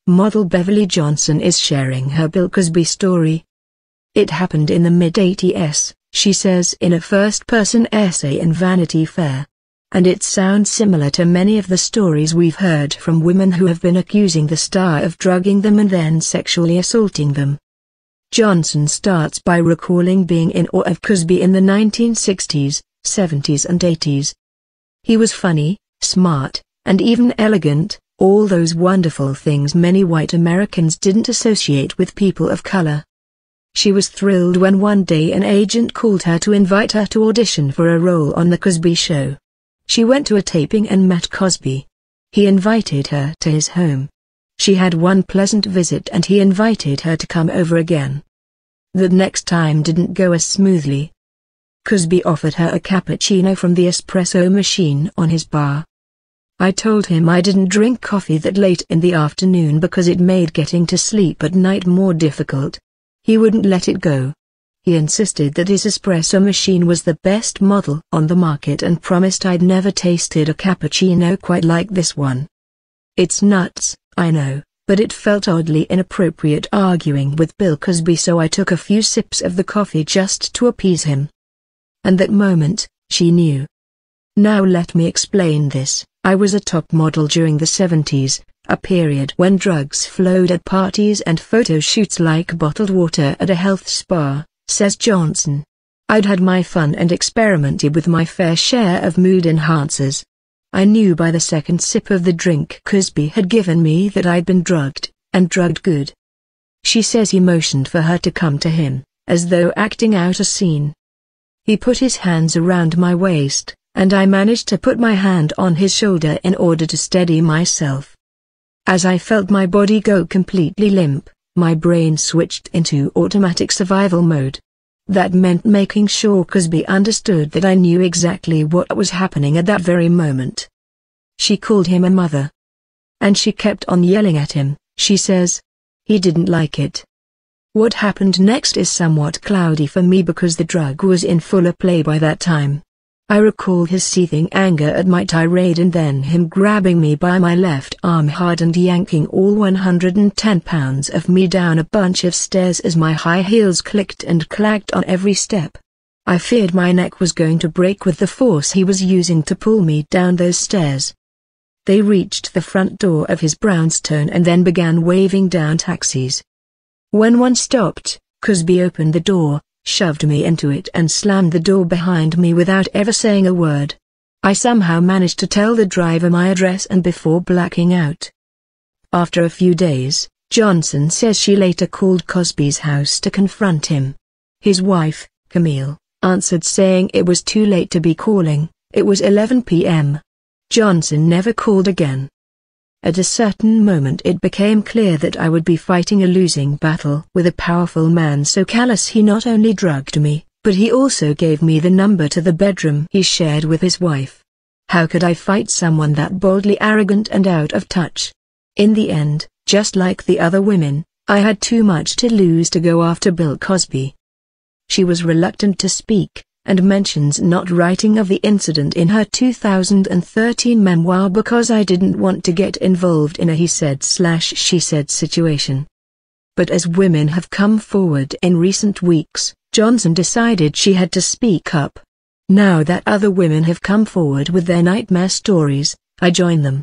Model Beverly Johnson is sharing her Bill Cosby story. It happened in the mid-80s, she says in a first-person essay in Vanity Fair. And it sounds similar to many of the stories we've heard from women who have been accusing the star of drugging them and then sexually assaulting them. Johnson starts by recalling being in awe of Cosby in the 1960s, 70s and 80s. He was funny, smart, and even elegant, all those wonderful things many white Americans didn't associate with people of color. She was thrilled when one day an agent called her to invite her to audition for a role on The Cosby Show. She went to a taping and met Cosby. He invited her to his home. She had one pleasant visit and he invited her to come over again. The next time didn't go as smoothly. Cosby offered her a cappuccino from the espresso machine on his bar. I told him I didn't drink coffee that late in the afternoon because it made getting to sleep at night more difficult. He wouldn't let it go. He insisted that his espresso machine was the best model on the market and promised I'd never tasted a cappuccino quite like this one. It's nuts, I know, but it felt oddly inappropriate arguing with Bill Cosby, so I took a few sips of the coffee just to appease him. And that moment, she knew. Now let me explain this. I was a top model during the 70s, a period when drugs flowed at parties and photo shoots like bottled water at a health spa, says Johnson. I'd had my fun and experimented with my fair share of mood enhancers. I knew by the second sip of the drink Cosby had given me that I'd been drugged, and drugged good. She says he motioned for her to come to him, as though acting out a scene. He put his hands around my waist, and I managed to put my hand on his shoulder in order to steady myself. As I felt my body go completely limp, my brain switched into automatic survival mode. That meant making sure Cosby understood that I knew exactly what was happening at that very moment. She called him a mother. And she kept on yelling at him, she says. He didn't like it. What happened next is somewhat cloudy for me because the drug was in fuller play by that time. I recall his seething anger at my tirade and then him grabbing me by my left arm hard and yanking all 110 pounds of me down a bunch of stairs as my high heels clicked and clacked on every step. I feared my neck was going to break with the force he was using to pull me down those stairs. They reached the front door of his brownstone and then began waving down taxis. When one stopped, Cosby opened the door, shoved me into it and slammed the door behind me without ever saying a word. I somehow managed to tell the driver my address and before blacking out. After a few days, Johnson says she later called Cosby's house to confront him. His wife, Camille, answered saying it was too late to be calling, it was 11 p.m. Johnson never called again. At a certain moment it became clear that I would be fighting a losing battle with a powerful man so callous he not only drugged me, but he also gave me the number to the bedroom he shared with his wife. How could I fight someone that boldly arrogant and out of touch? In the end, just like the other women, I had too much to lose to go after Bill Cosby. She was reluctant to speak, and mentions not writing of the incident in her 2013 memoir because I didn't want to get involved in a he said/she said situation. But as women have come forward in recent weeks, Johnson decided she had to speak up. Now that other women have come forward with their nightmare stories, I join them.